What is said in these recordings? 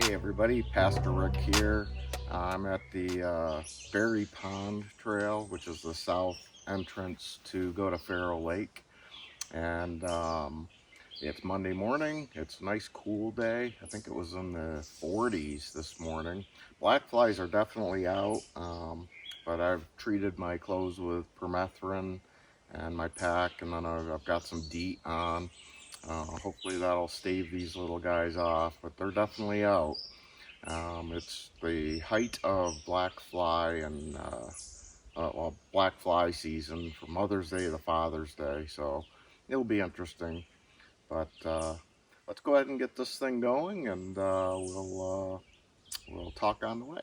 Hey everybody, Pastor Rick here. I'm at the Berry Pond Trail, which is the south entrance to go to Pharaoh Lake. And it's Monday morning. It's a nice cool day. I think it was in the 40s this morning. Black flies are definitely out, but I've treated my clothes with permethrin and my pack, and then I've got some DEET on. Hopefully that'll stave these little guys off, but they're definitely out. It's the height of black fly and black fly season from Mother's Day to Father's Day, so it'll be interesting. But let's go ahead and get this thing going, and we'll talk on the way.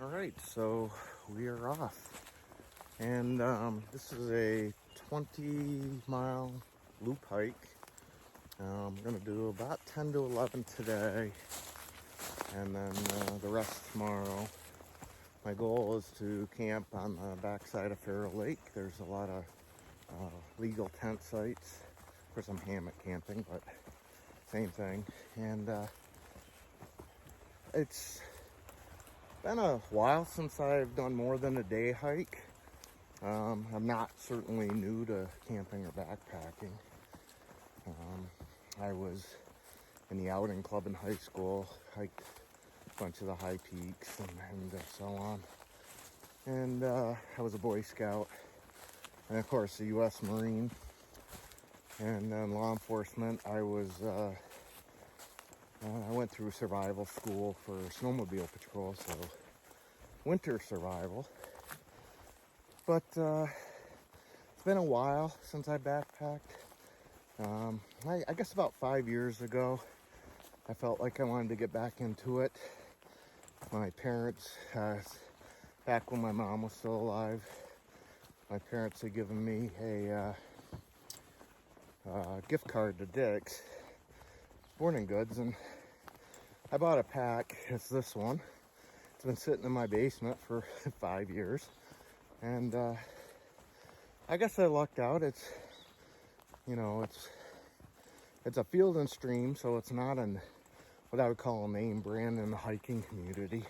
All right, so we are off, and this is a 20-mile loop hike. I'm gonna do about 10 to 11 today, and then the rest tomorrow. My goal is to camp on the backside of Pharaoh Lake. There's a lot of legal tent sites. Of course, I'm hammock camping, but same thing. And it's been a while since I've done more than a day hike. I'm not certainly new to camping or backpacking. I was in the outing club in high school, hiked a bunch of the high peaks and so on. And I was a Boy Scout, and of course a U.S. Marine. And then law enforcement, I went through survival school for snowmobile patrol, so winter survival. But it's been a while since I backpacked. I guess about 5 years ago, I felt like I wanted to get back into it. My parents, back when my mom was still alive, my parents had given me a gift card to Dick's Sporting Goods, and I bought a pack. It's this one. It's been sitting in my basement for 5 years, and I guess I lucked out. It's a Field and Stream, so it's not what I would call a name brand in the hiking community,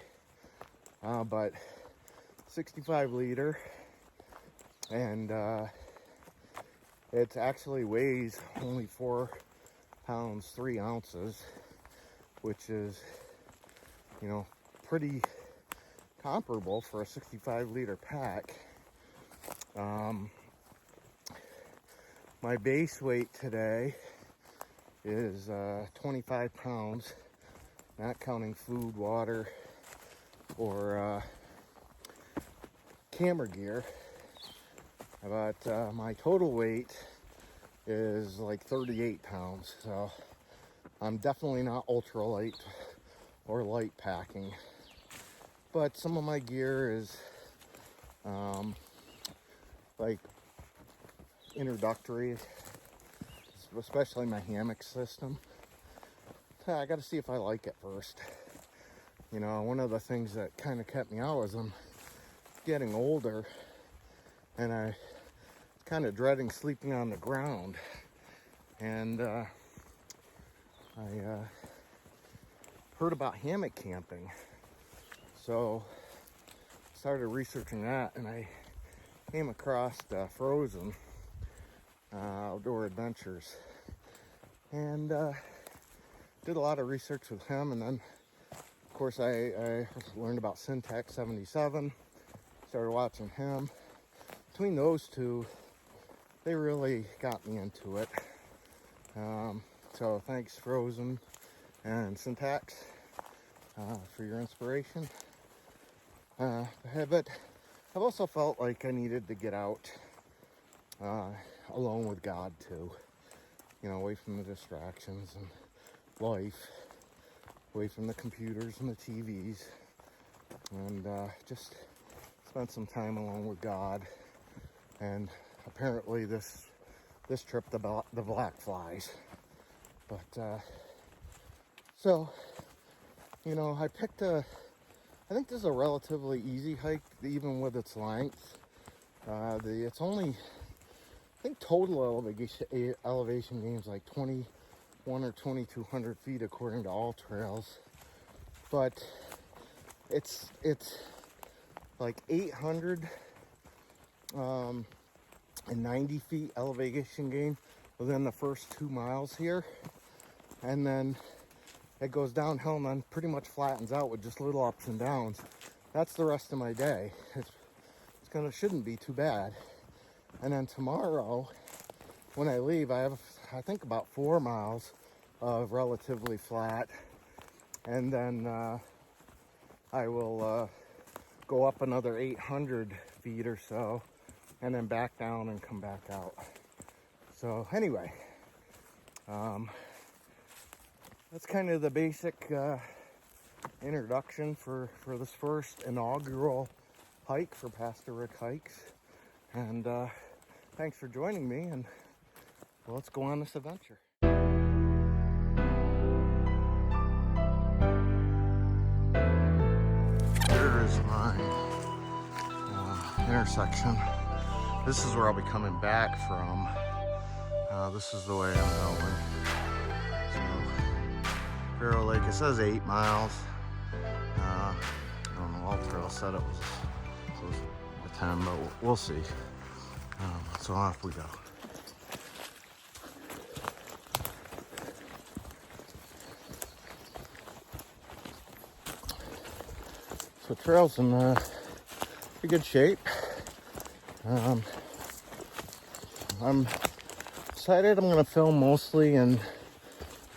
but 65 liter, and it actually weighs only 4 pounds 3 ounces, which is pretty comparable for a 65 liter pack. My base weight today is 25 pounds, not counting food, water, or camera gear. But my total weight is like 38 pounds, so I'm definitely not ultra light or light packing. But some of my gear is like introductory, especially my hammock system. I got to see if I like it first. One of the things that kind of kept me out was I'm getting older, and I kind of dreading sleeping on the ground. And I heard about hammock camping, so started researching that, and I came across Frozen Outdoor Adventures, and did a lot of research with him. And then of course I learned about Syntax 77, started watching him. Between those two, they really got me into it. So thanks, Frozen and Syntax, for your inspiration. But I've also felt like I needed to get out alone with God too. You know, away from the distractions and life, away from the computers and the TVs, and just spend some time alone with God. And apparently this trip the black flies. But so, you know, I think this is a relatively easy hike, even with its length. It's only, I think total elevation gains like 21 or 2,200 feet according to all trails. But it's like 890 feet elevation gain within the first 2 miles here, and then it goes downhill and then pretty much flattens out with just little ups and downs. That's the rest of my day. Shouldn't be too bad. And then tomorrow when I leave, I have, I think, about 4 miles of relatively flat, and then I will go up another 800 feet or so, and then back down and come back out. So anyway, that's kind of the basic introduction for this first inaugural hike for Pastor Rick Hikes. And thanks for joining me, and let's go on this adventure. Here is my intersection. This is where I'll be coming back from. This is the way I'm going. So, Pharaoh Lake, it says 8 miles. I don't know, all trails said it was 10, but we'll see. So off we go. So trail's in pretty good shape. I'm decided I'm going to film mostly in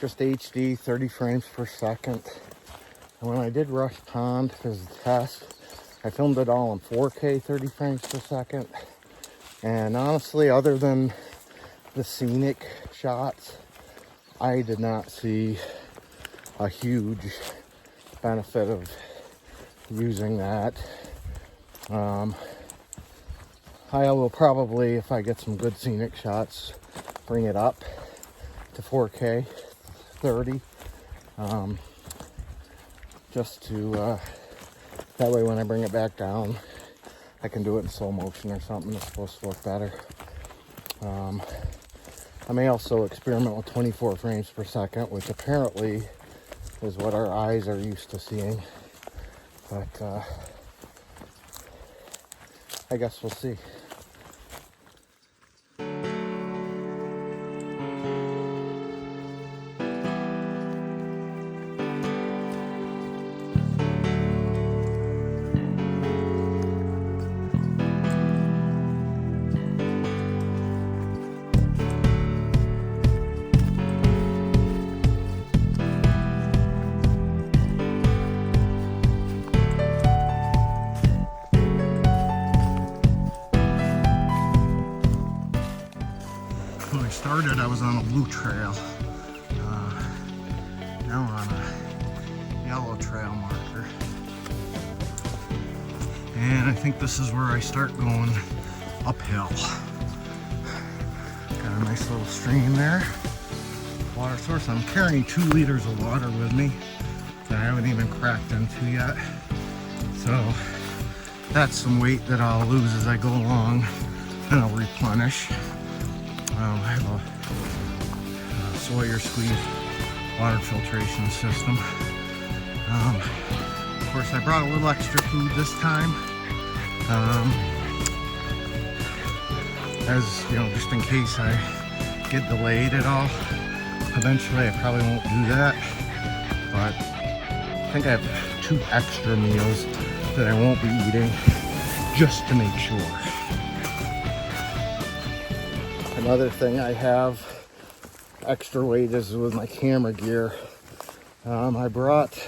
just HD 30 frames per second. And when I did Rush Pond as a test, I filmed it all in 4K 30 frames per second. And honestly, other than the scenic shots, I did not see a huge benefit of using that. I will probably, if I get some good scenic shots, bring it up to 4K 30, just to that way when I bring it back down, I can do it in slow motion or something. It's supposed to look better. I may also experiment with 24 frames per second, which apparently is what our eyes are used to seeing, but I guess we'll see. When I started, I was on a blue trail. Now we're on a yellow trail marker. And I think this is where I start going uphill. Got a nice little stream there. Water source. I'm carrying 2 liters of water with me that I haven't even cracked into yet. So that's some weight that I'll lose as I go along, and I'll replenish. I have a Sawyer squeeze water filtration system. Of course, I brought a little extra food this time, as you know, just in case I get delayed at all. Eventually, I probably won't do that, but I think I have 2 extra meals that I won't be eating, just to make sure. Another thing I have extra weight is with my camera gear. I brought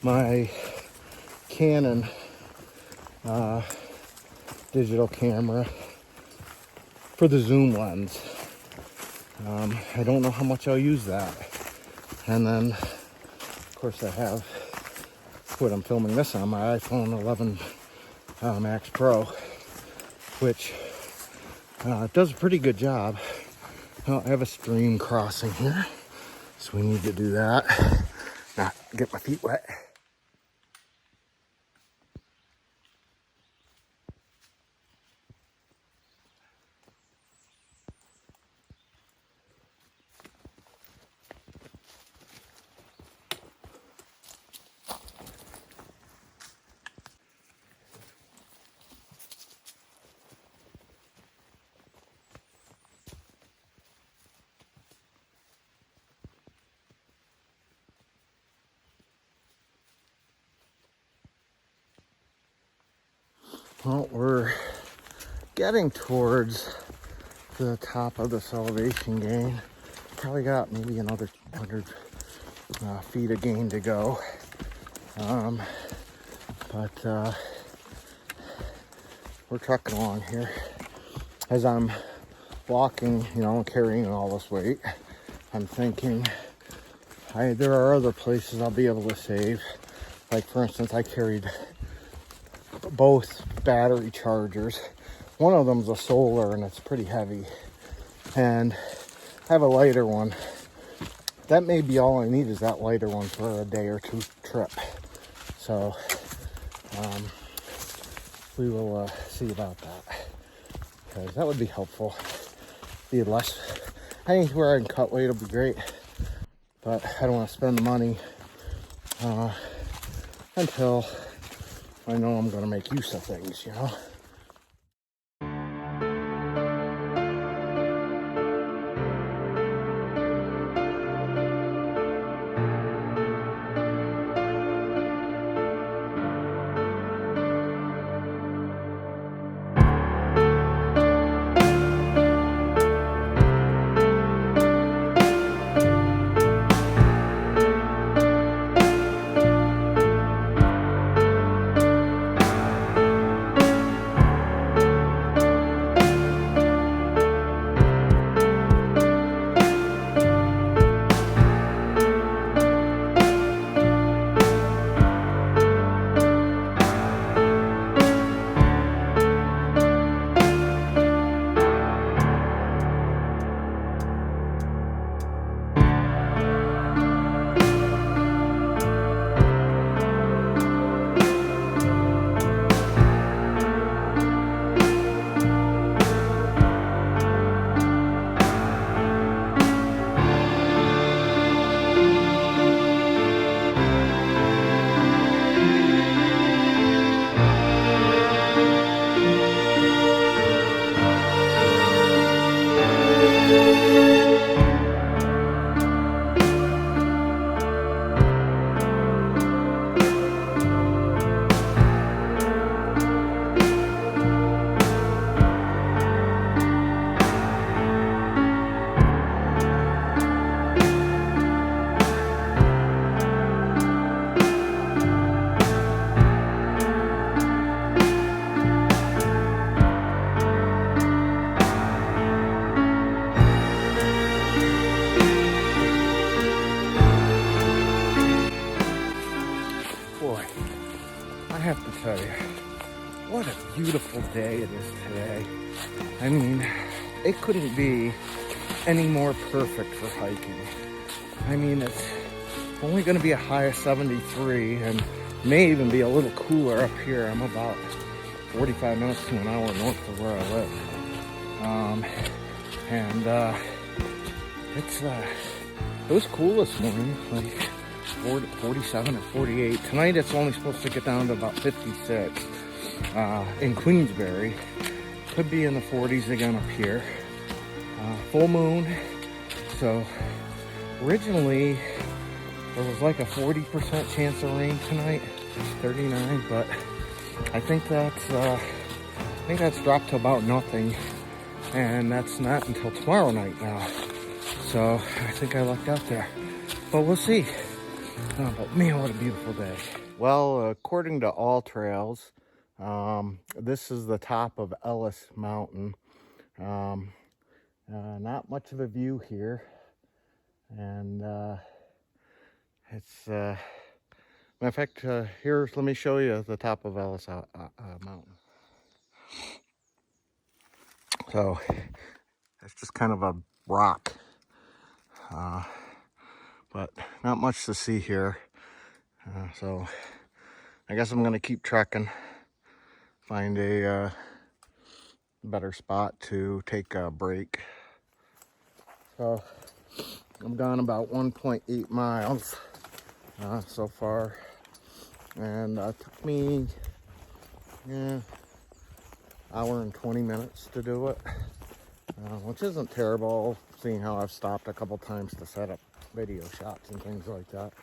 my Canon digital camera for the zoom lens. I don't know how much I'll use that. And then, of course, I have what I'm filming this on, my iPhone 11 Max Pro, which does a pretty good job. I have a stream crossing here, so we need to do that. Not get my feet wet. Well, we're getting towards the top of this elevation gain. Probably got maybe another 100 feet of gain to go. But we're trucking along here. As I'm walking, and carrying all this weight, I'm thinking there are other places I'll be able to save. Like, for instance, I carried both battery chargers. One of them's a solar and it's pretty heavy, and I have a lighter one. That may be all I need, is that lighter one for a day or two trip. So we will see about that, because that would be helpful. Be less, anywhere I can cut weight will be great, but I don't want to spend the money until I know I'm going to make use of things, Boy, I have to tell you, what a beautiful day it is today. I mean, it couldn't be any more perfect for hiking. I mean, it's only going to be a high of 73 and may even be a little cooler up here. I'm about 45 minutes to an hour north of where I live. It was cool this morning, like 47 or 48. Tonight it's only supposed to get down to about 56 in Queensbury. Could be in the 40s again up here. Full moon. So originally there was like a 40% chance of rain tonight. It's 39, but I think that's dropped to about nothing, and that's not until tomorrow night now. So I think I lucked out there. But we'll see. Oh, but man, what a beautiful day. Well, according to All Trails, this is the top of Ellis Mountain. Not much of a view here. And it's, matter of fact, let me show you the top of Ellis Mountain. So it's just kind of a rock, but not much to see here. So I guess I'm gonna keep trekking, find a better spot to take a break. So I'm done about 1.8 miles so far, and it took me hour and 20 minutes to do it, which isn't terrible, seeing how I've stopped a couple times to set up video shots and things like that.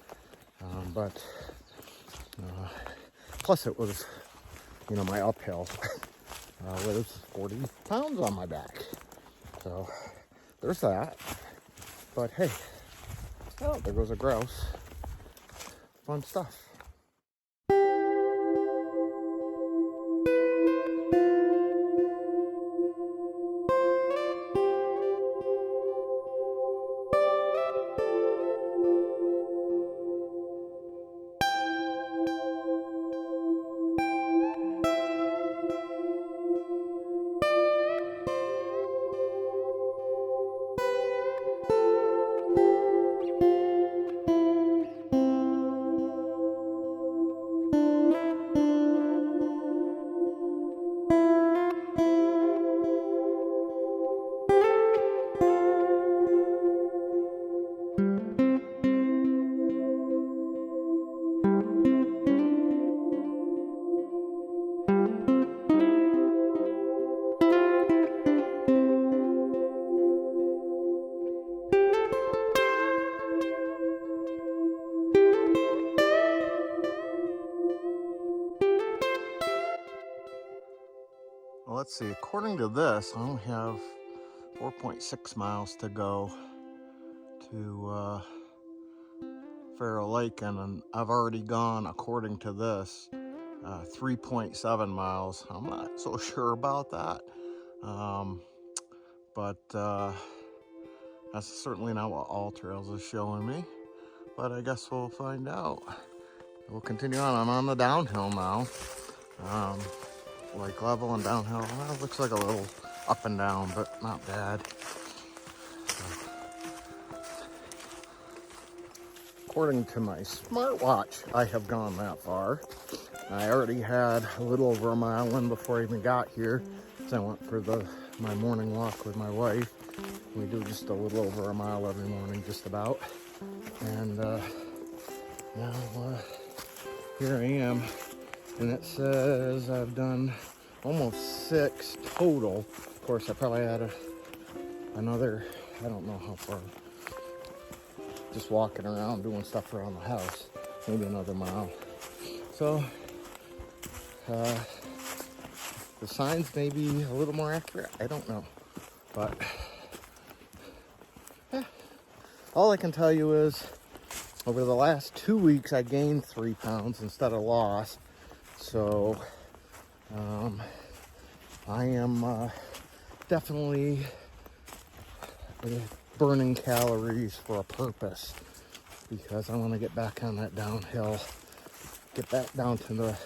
But plus it was, my uphill with 40 pounds on my back. So there's that. But hey, oh, there goes a grouse. Fun stuff. Well, let's see, according to this, I only have 4.6 miles to go to Pharaoh Lake, and I've already gone, according to this, 3.7 miles. I'm not so sure about that, but that's certainly not what All Trails is showing me, but I guess we'll find out. We'll continue on. I'm on the downhill now. Like level and downhill. Well, it looks like a little up and down, but not bad. So, according to my smartwatch, I have gone that far. I already had a little over a mile in before I even got here. So I went for my morning walk with my wife. We do just a little over a mile every morning, just about. And now here I am. And it says I've done almost 6 total. Of course, I probably had another, I don't know how far, just walking around doing stuff around the house, maybe another mile. So the signs may be a little more accurate, I don't know. But all I can tell you is over the last 2 weeks I gained 3 pounds instead of lost. So I am definitely burning calories for a purpose, because I want to get back on that downhill, get back down to the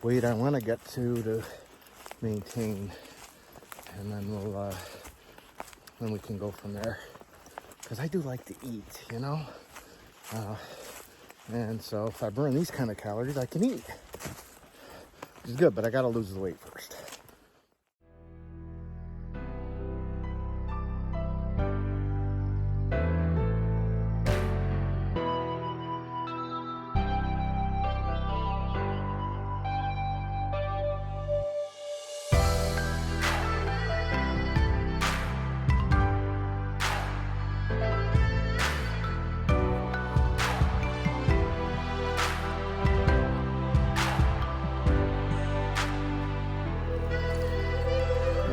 weight I want to get to maintain, and then then we can go from there, because I do like to eat, and so if I burn these kind of calories, I can eat, which is good, but I got to lose the weight first.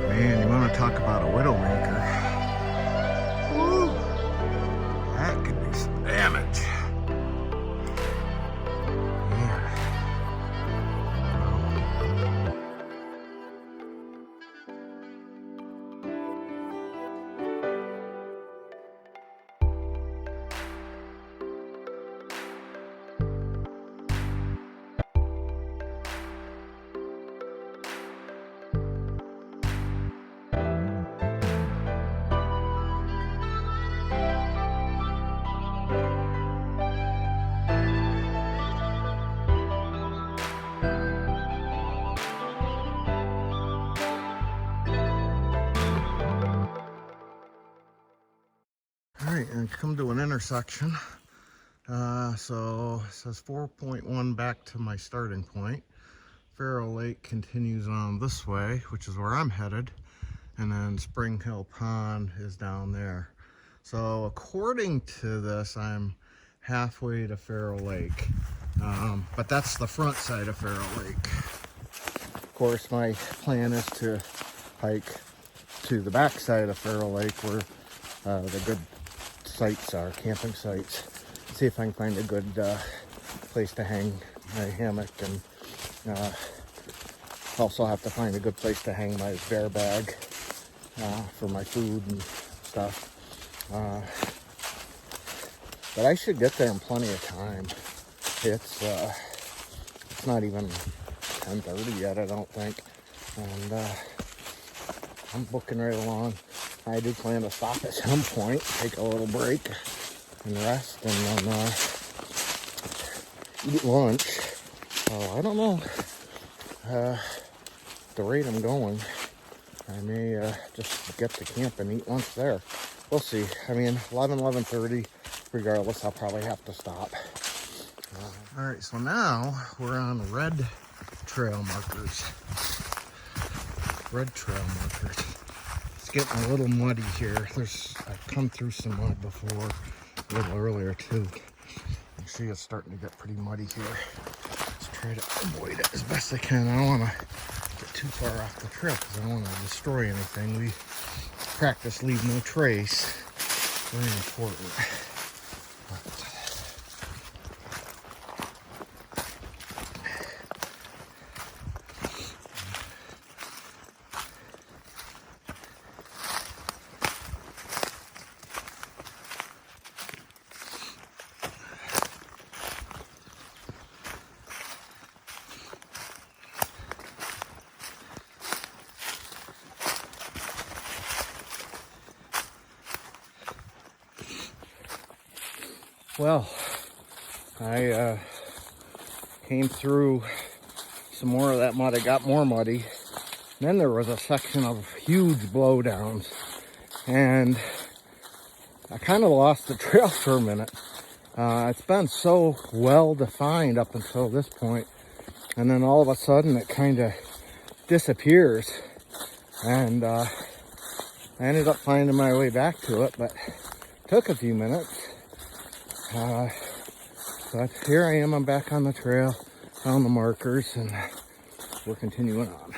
Man, you want to talk about a widowmaker. Woo! damage. All right, and come to an intersection. So it says 4.1 back to my starting point. Pharaoh Lake continues on this way, which is where I'm headed, and then Spring Hill Pond is down there. So according to this, I'm halfway to Pharaoh Lake, but that's the front side of Pharaoh Lake. Of course, my plan is to hike to the back side of Pharaoh Lake where the good sites are, camping sites. See if I can find a good place to hang my hammock, and also have to find a good place to hang my bear bag for my food and stuff. But I should get there in plenty of time. It's not even 10:30 yet, I don't think, and I'm booking right along. I do plan to stop at some point, take a little break and rest, and then eat lunch. So I don't know. The rate I'm going, I may just get to camp and eat lunch there. We'll see. I mean, 11:30. Regardless, I'll probably have to stop. All right, so now we're on red trail markers. Red trail markers. It's getting a little muddy here. I've come through some mud before, a little earlier too. You see it's starting to get pretty muddy here. Let's try to avoid it as best I can. I don't want to get too far off the trail because I don't want to destroy anything. We practice leave no trace. Very important. Well, I came through some more of that mud. It got more muddy. Then there was a section of huge blowdowns, and I kind of lost the trail for a minute. It's been so well defined up until this point, and then all of a sudden it kind of disappears, and I ended up finding my way back to it, but it took a few minutes. But here I am, I'm back on the trail, found the markers, and we're continuing on.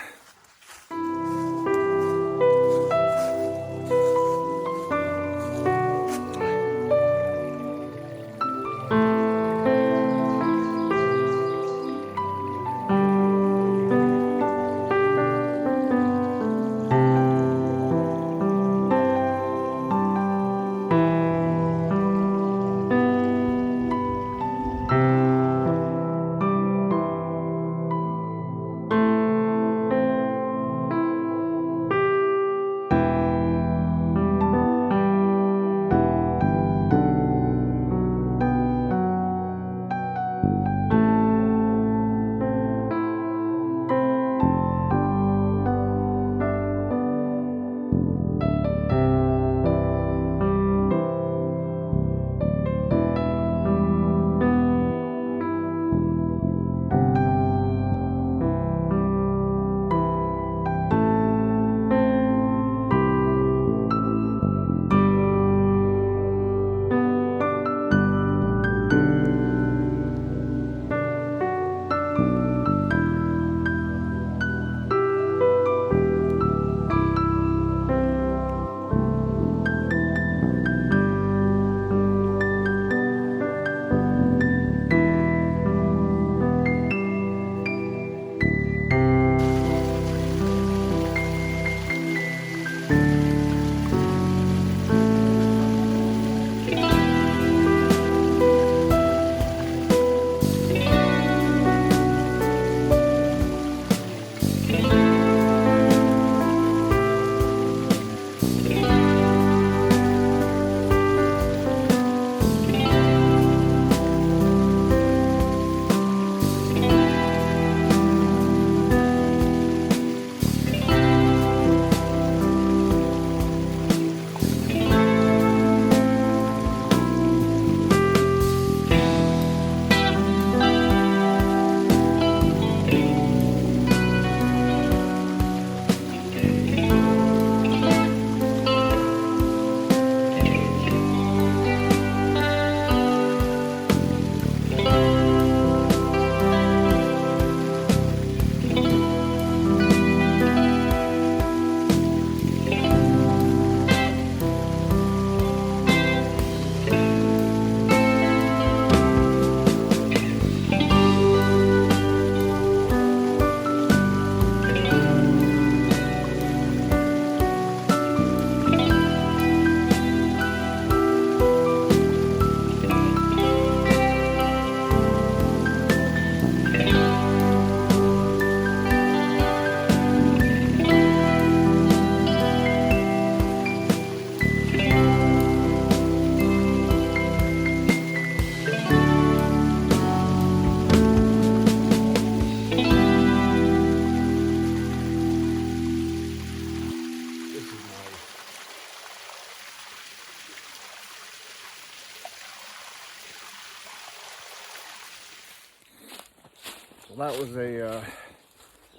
Well, that was a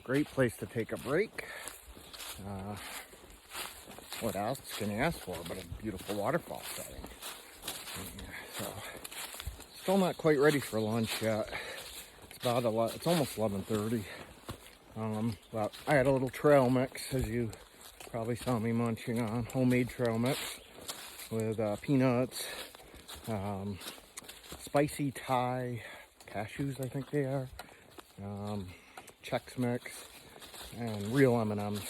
great place to take a break. What else can you ask for but a beautiful waterfall setting? Yeah, so, still not quite ready for lunch yet. It's almost 11:30. But I had a little trail mix, as you probably saw me munching on. Homemade trail mix with peanuts, spicy Thai cashews, I think they are, Chex Mix, and real M&Ms,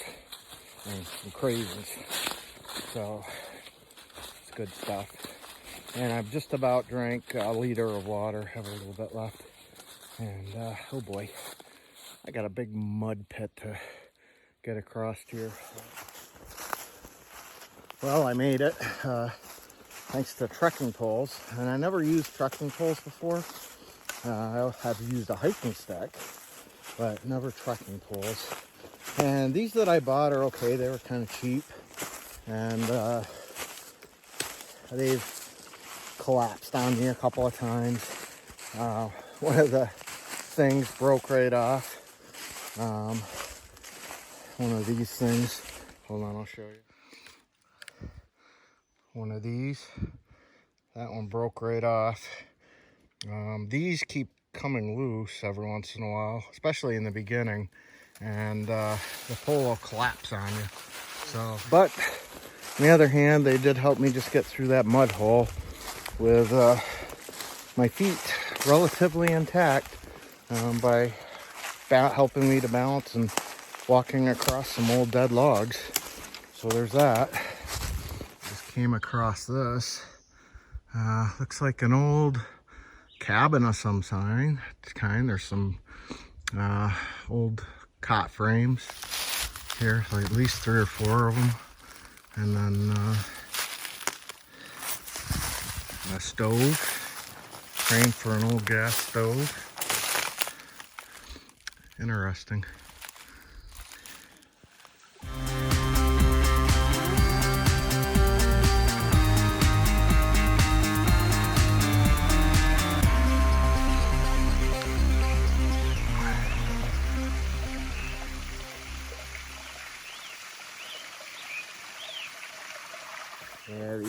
and some cravings. So it's good stuff. And I've just about drank a liter of water, have a little bit left. And oh boy, I got a big mud pit to get across here. Well, I made it thanks to trekking poles, and I never used trekking poles before. I have used a hiking stick, but never trekking poles. And these that I bought are okay. They were kind of cheap, and they've collapsed on me a couple of times. One of the things broke right off. One of these things. Hold on, I'll show you. One of these. That one broke right off. These keep coming loose every once in a while, especially in the beginning, and the pole will collapse on you. So, but on the other hand, they did help me just get through that mud hole with my feet relatively intact by helping me to balance and walking across some old dead logs. So there's that. Just came across this. Looks like an old cabin of some kind. There's some old cot frames here, like at least 3 or 4 of them, and then a stove, frame for an old gas stove. Interesting.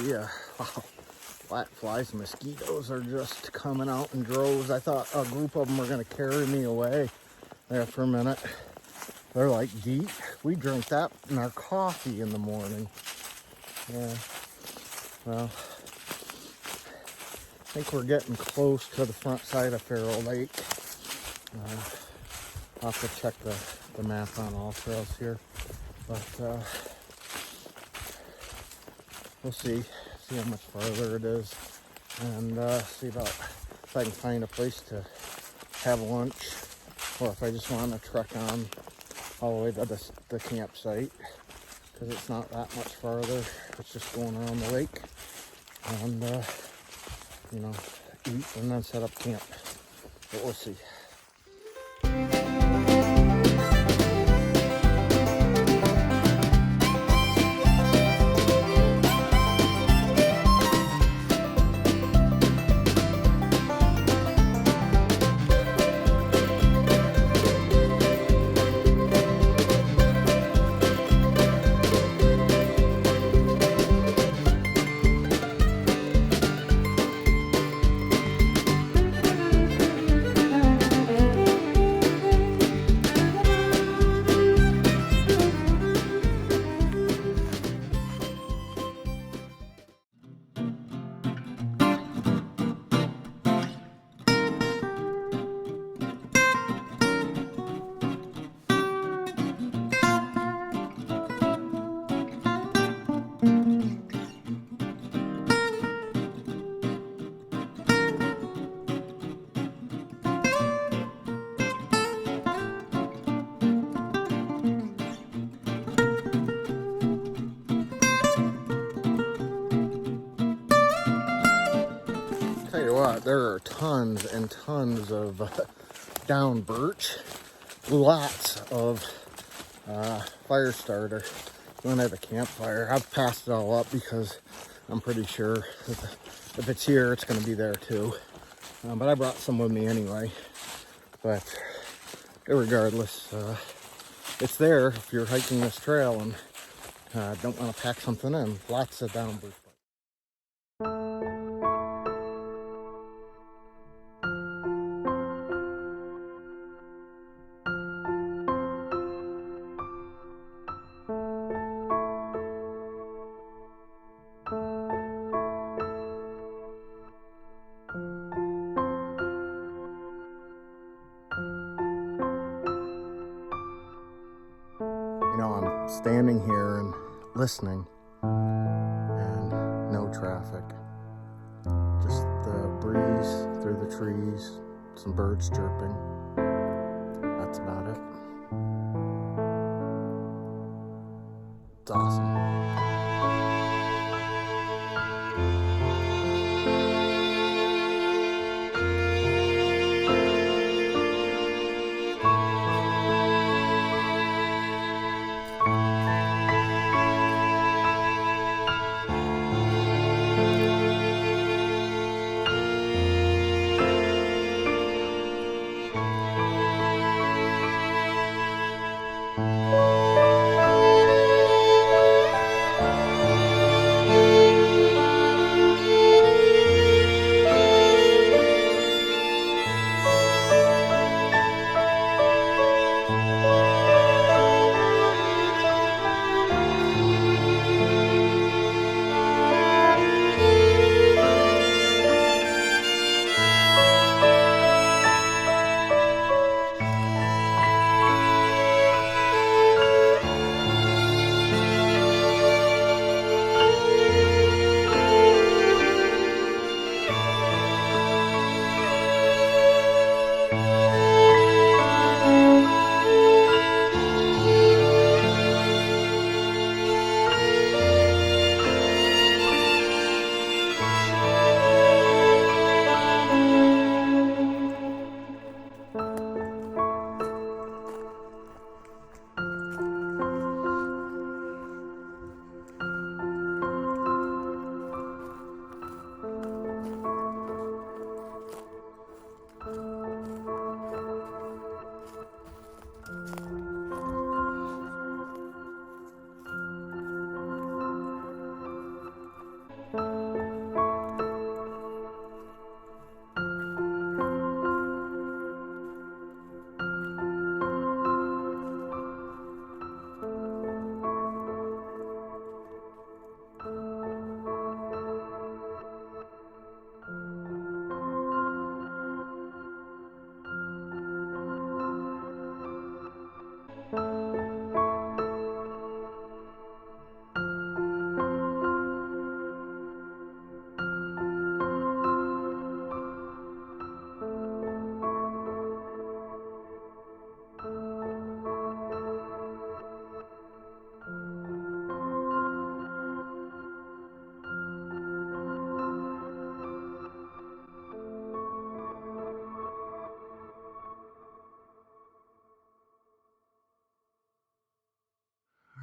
Yeah, the black flies and mosquitoes are just coming out in droves. I thought a group of them were going to carry me away there for a minute. They're like deep. We drink that in our coffee in the morning. Yeah. Well, I think we're getting close to the front side of Pharaoh Lake. I'll have to check the map on all trails here. But we'll see how much farther it is, and see about if I can find a place to have lunch, or if I just want to trek on all the way to the campsite, because it's not that much farther. It's just going around the lake and eat and then set up camp. But we'll see. Tell you what, there are tons and tons of down birch, lots of fire starter. You want to have a campfire. I've passed it all up because I'm pretty sure that if it's here, it's going to be there too. But I brought some with me anyway. But Irregardless, it's there if you're hiking this trail and don't want to pack something in. Lots of downward. You know, I'm standing here and listening, and no traffic. Just the breeze through the trees, some birds chirping. That's about it. It's awesome.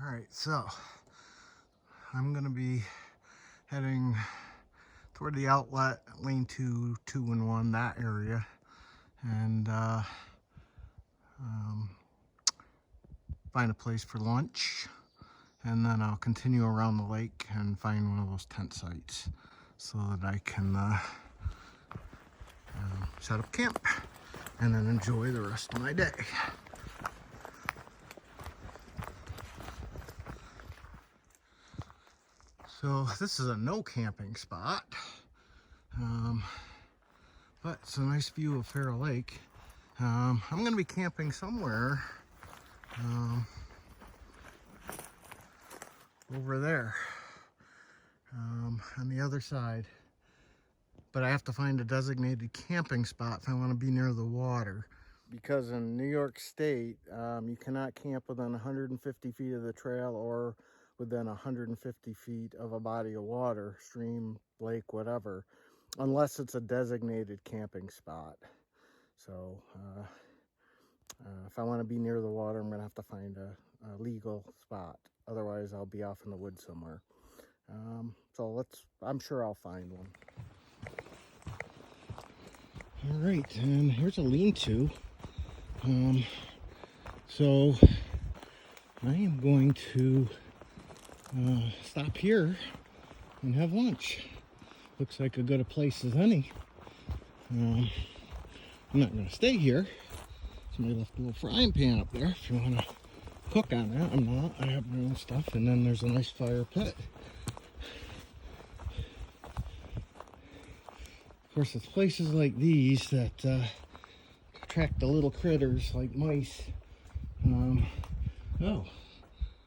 All right, so I'm gonna be heading toward the outlet, lane 2, 2 and 1, that area, and find a place for lunch, and then I'll continue around the lake and find one of those tent sites so that I can set up camp and then enjoy the rest of my day. So this is a no camping spot, but it's a nice view of Pharaoh Lake. I'm going to be camping somewhere over there on the other side, but I have to find a designated camping spot if I want to be near the water. Because in New York State, you cannot camp within 150 feet of the trail or within 150 feet of a body of water, stream, lake, whatever, unless it's a designated camping spot. So if I want to be near the water, I'm going to have to find a legal spot. Otherwise, I'll be off in the woods somewhere. So I'm sure I'll find one. All right, and here's a lean-to. So I am going to stop here and have lunch. Looks like a good a place as any. I'm not going to stay here. Somebody left a little frying pan up there if you want to cook on that. I'm not. I have my own stuff. And then there's a nice fire pit. Of course, it's places like these that attract the little critters like mice. Oh,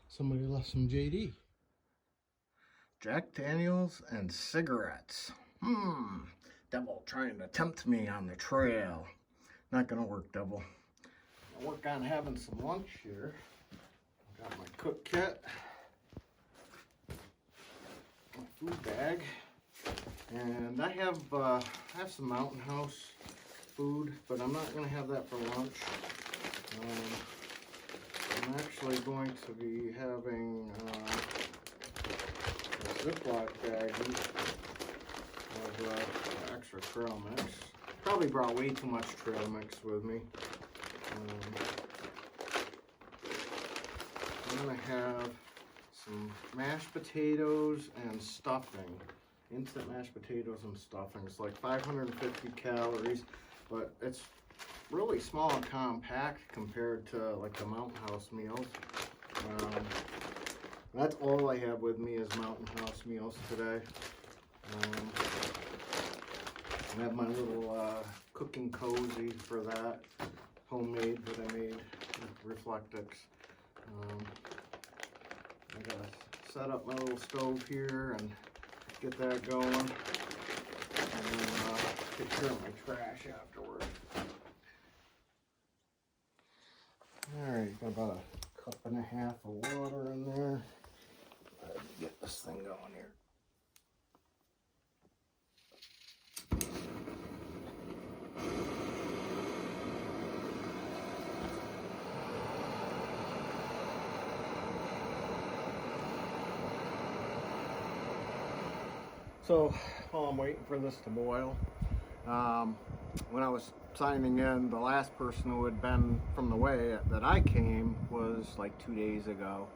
somebody left some JD. Jack Daniels and cigarettes. Devil trying to tempt me on the trail. Not gonna work, Devil. I'll work on having some lunch here. Got my cook kit, my food bag, and I have some Mountain House food, but I'm not gonna have that for lunch. I'm actually going to be having a Ziploc bag of extra trail mix. Probably brought way too much trail mix with me. I'm gonna have some mashed potatoes and stuffing. Instant mashed potatoes and stuffing. It's like 550 calories, but it's really small and compact compared to like the Mountain House meals. That's all I have with me is Mountain House meals today. I have my little cooking cozy for that, homemade that I made with Reflectix. I gotta set up my little stove here and get that going, and then take care of my trash afterwards. Alright, got about a cup and a half of water in there. Get this thing going here. So while I'm waiting for this to boil, when I was signing in, the last person who had been from the way that I came was like 2 days ago.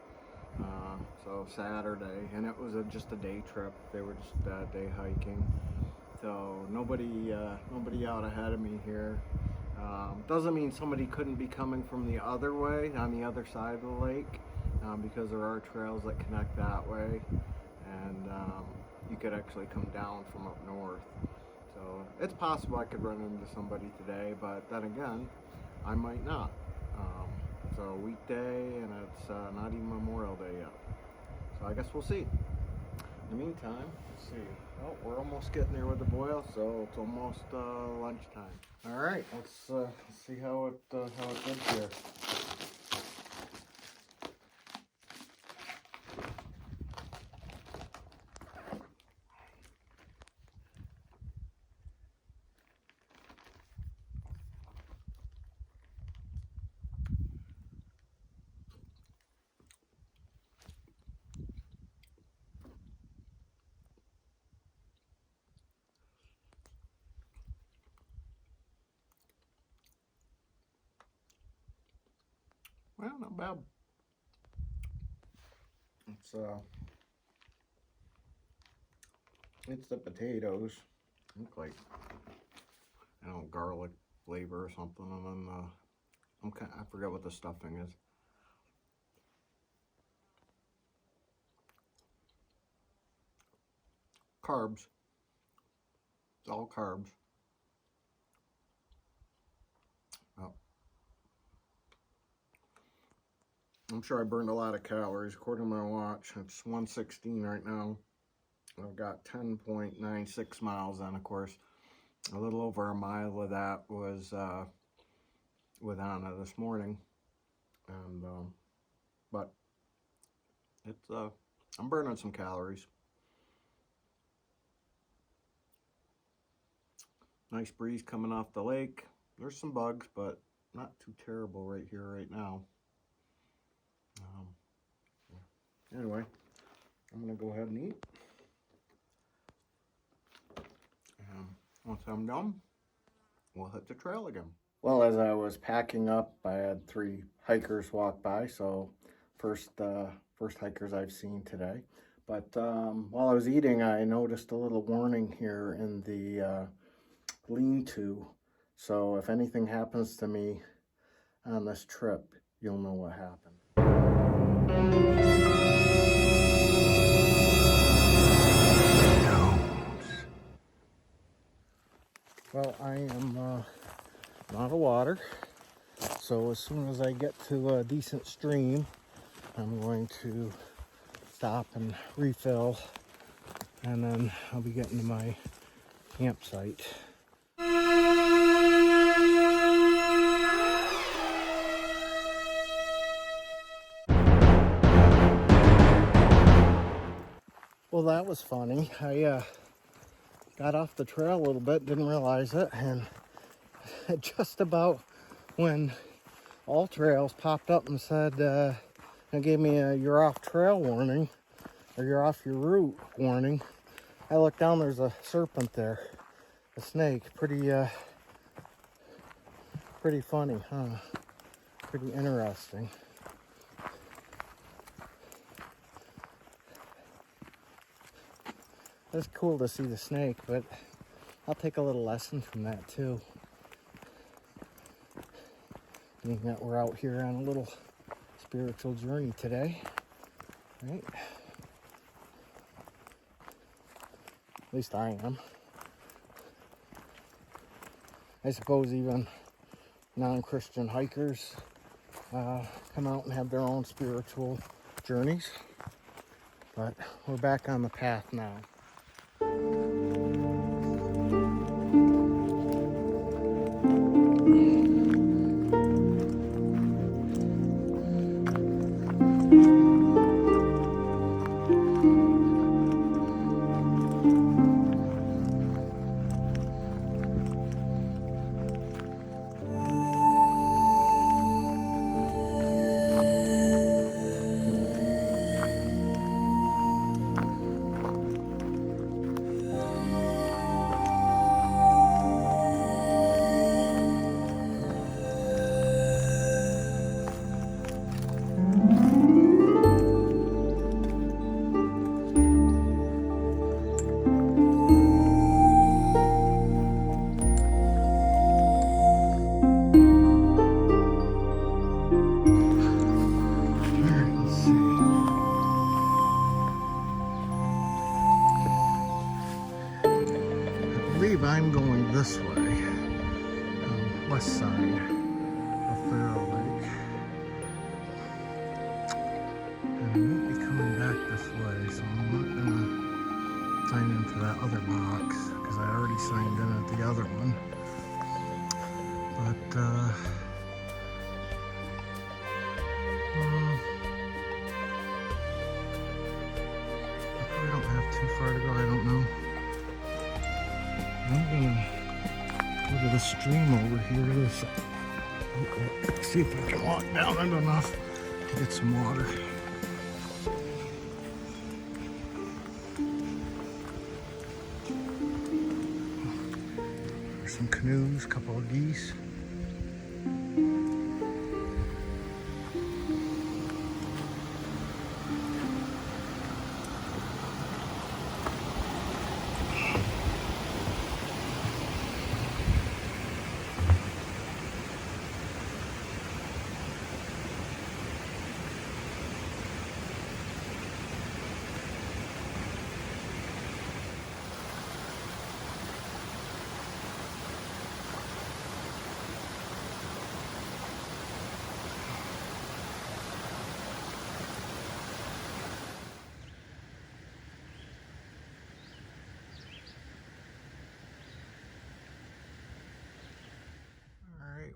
So Saturday, and it was just a day trip. They were just day hiking. So nobody out ahead of me here. Doesn't mean somebody couldn't be coming from the other way, on the other side of the lake, because there are trails that connect that way, and you could actually come down from up north. So it's possible I could run into somebody today, but then again, I might not. It's a weekday, and it's not even Memorial Day yet. So I guess we'll see. In the meantime, let's see. Oh, we're almost getting there with the boil, so it's almost lunchtime. All right, let's see how it did here. Well, not bad. It's the potatoes. Look like, I don't know, garlic flavor or something, and then I forget what the stuffing is. Carbs. It's all carbs. Oh. I'm sure I burned a lot of calories. According to my watch, it's 1:16 right now. I've got 10.96 miles on, of course. A little over a mile of that was with Anna this morning. And but it's I'm burning some calories. Nice breeze coming off the lake. There's some bugs, but not too terrible right here, right now. Anyway, I'm gonna go ahead and eat. Once I'm done, we'll hit the trail again. Well, as I was packing up, I had 3 hikers walk by, so first hikers I've seen today. But while I was eating, I noticed a little warning here in the lean-to. So if anything happens to me on this trip, you'll know what happened. Well, I am out of water, so as soon as I get to a decent stream, I'm going to stop and refill, and then I'll be getting to my campsite. Well, that was funny. I got off the trail a little bit, didn't realize it, and just about when All Trails popped up and said, it gave me a "you're off trail" warning, or "you're off your route" warning. I looked down, there's a serpent there, a snake. Pretty funny, huh? Pretty interesting. It's cool to see the snake, but I'll take a little lesson from that too. Being that we're out here on a little spiritual journey today, right? At least I am. I suppose even non-Christian hikers come out and have their own spiritual journeys. But we're back on the path now. I believe I'm going this way, west side of Pharaoh Lake. And I won't be coming back this way, so I'm not gonna sign into that other box because I already signed in at the other one. But I probably don't have too far to go, I don't know. I'm gonna go to the stream over here. See if I can walk down it enough to get some water. There's some canoes, a couple of geese.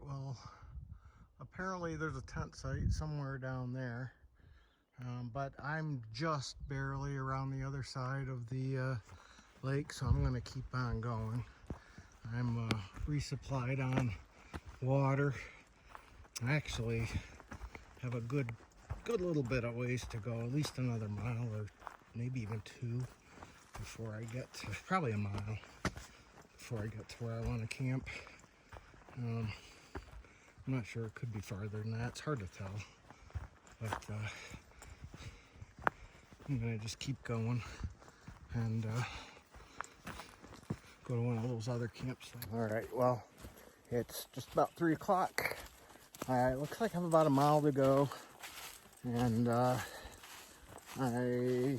Well, apparently there's a tent site somewhere down there, but I'm just barely around the other side of the lake, so I'm going to keep on going. I'm resupplied on water. I actually have a good little bit of ways to go, at least another mile or maybe even 2 before I get to, probably a mile before I get to where I want to camp. I'm not sure, it could be farther than that. It's hard to tell. But I'm gonna just keep going and go to one of those other campsites. All right, well, it's just about 3 o'clock. It looks like I have about a mile to go, and I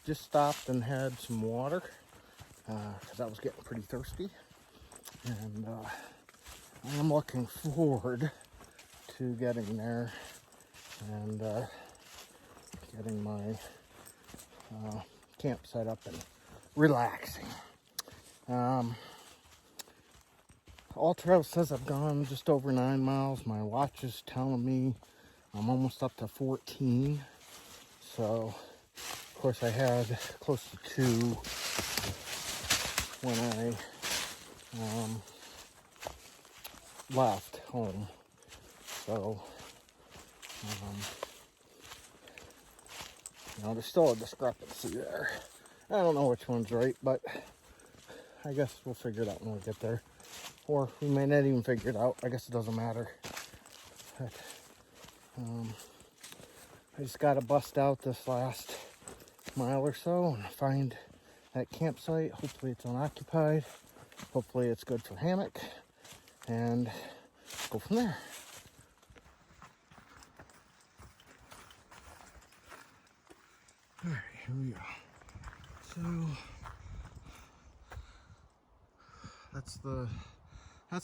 just stopped and had some water because I was getting pretty thirsty, and I am looking forward to getting there and getting my camp set up and relaxing. All Trail says I've gone just over 9 miles. My watch is telling me I'm almost up to 14. So, of course, I had close to 2 when I left home. So, there's still a discrepancy there. I don't know which one's right, but I guess we'll figure it out when we get there. Or we may not even figure it out. I guess it doesn't matter. But, I just got to bust out this last mile or so and find that campsite. Hopefully it's unoccupied. Hopefully it's good for hammock. And go from there. All right, here we go. So that's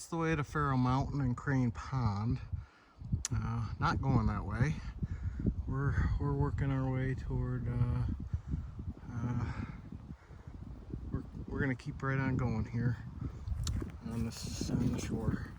the way to Pharaoh Mountain and Crane Pond. Not going that way. We're working our way toward. We're gonna keep right on going here on the shore.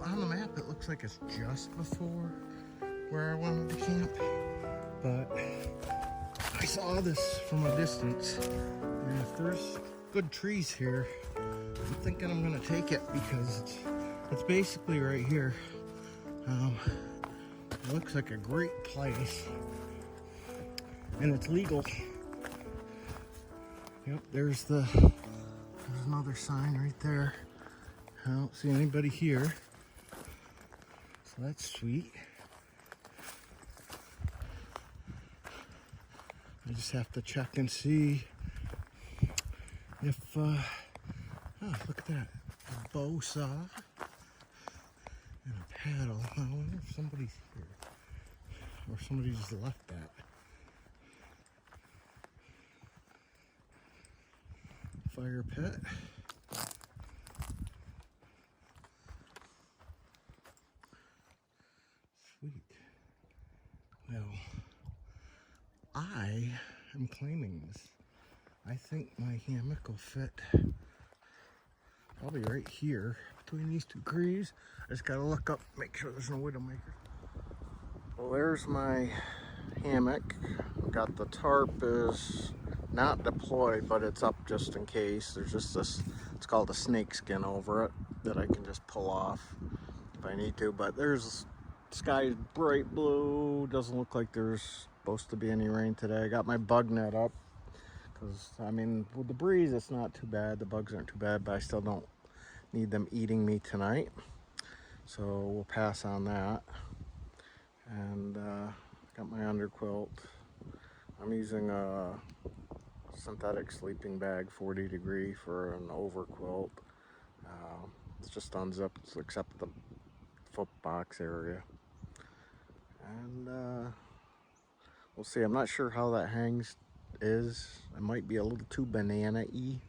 On the map it looks like it's just before where I wanted to camp, but I saw this from a distance, and if there's good trees here, I'm thinking I'm gonna take it because it's basically right here. It looks like a great place, and it's legal. Yep, there's another sign right there. I don't see anybody here, so that's sweet. I just have to check and see if, oh, look at that, a bow saw and a paddle. I wonder if somebody's here, or somebody just left that. Fire pit. Sweet. Well, I am claiming this. I think my hammock will fit probably right here between these two trees. I just gotta look up, make sure there's no widowmaker. Well, there's my hammock. Got the tarp is not deployed, but it's up just in case. There's just this, it's called a snake skin over it that I can just pull off if I need to. But there's, sky is bright blue. Doesn't look like there's supposed to be any rain today. I got my bug net up because, I mean, with the breeze, it's not too bad. The bugs aren't too bad, but I still don't need them eating me tonight. So we'll pass on that. And got my underquilt. I'm using a synthetic sleeping bag, 40 degree for an overquilt. It's just unzipped except the foot box area. And we'll see. I'm not sure how that hangs is. It might be a little too banana-y,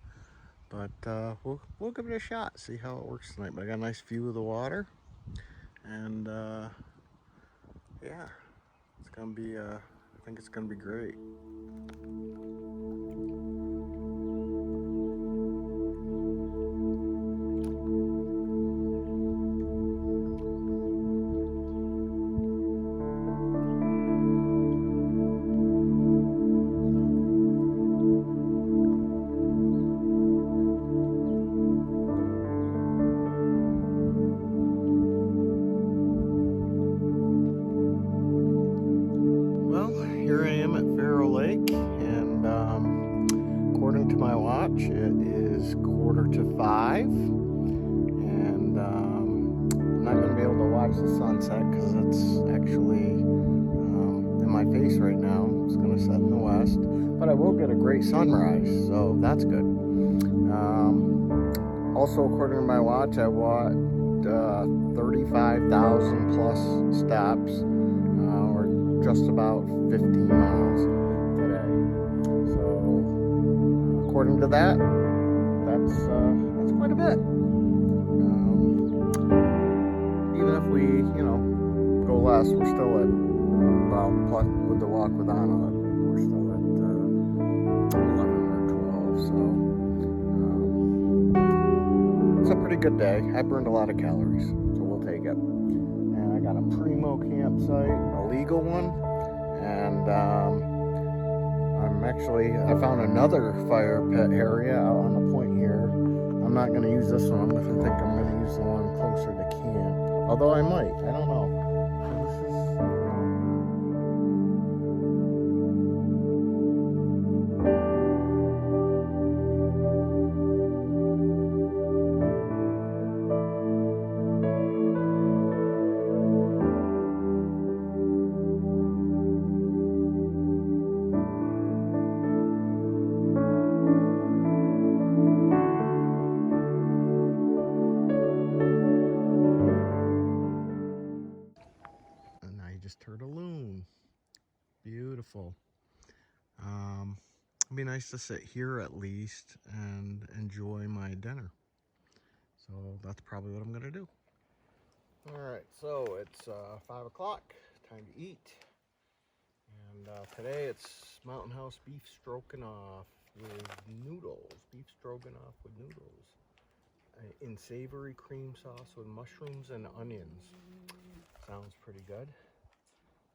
but we'll give it a shot, see how it works tonight. But I got a nice view of the water, and yeah, it's gonna be. I think it's gonna be great. Well, here I am at Pharaoh Lake, and according to my watch, it is 4:45, and I'm not going to be able to watch the sunset because it's actually in my face right now. It's going to set in the west, but I will get a great sunrise, so that's good. Also, according to my watch, I walked 35,000 plus steps, or just about 15 miles today. So, according to that, that's quite a bit. Even if we, go less, we're still at, well, plus with the walk with Anna, we're still at 11 or 12. So it's a pretty good day. I burned a lot of calories, so we'll take it. And I got a primo campsite, a legal one, and I found another fire pit area out on the point here. I'm not going to use this one. I think I'm going to use the one closer to camp. Although I might. I don't know. And I just heard a loon. Beautiful. It'd be nice to sit here at least and enjoy my dinner. So that's probably what I'm gonna do. All right, so it's 5 o'clock, time to eat. And today it's Mountain House beef stroganoff with noodles. Beef stroganoff with noodles. In savory cream sauce with mushrooms and onions. Sounds pretty good.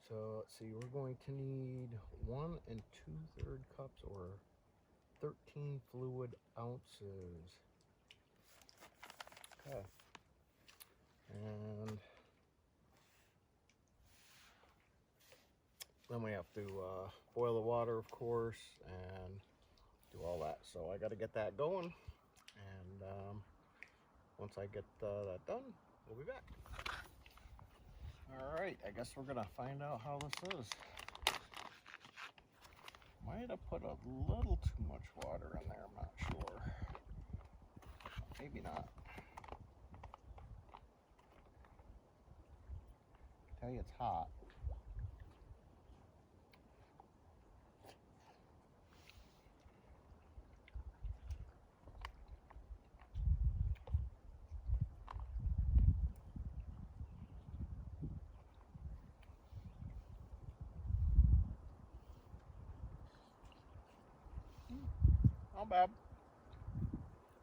So let's see, we're going to need 1 2/3 cups or 13 fluid ounces. Okay. And then we have to boil the water, of course, and do all that. So I got to get that going. And once I get that done, we'll be back. All right, I guess we're going to find out how this is. Might have put a little too much water in there, I'm not sure. Maybe not. I tell you it's hot. Not bad.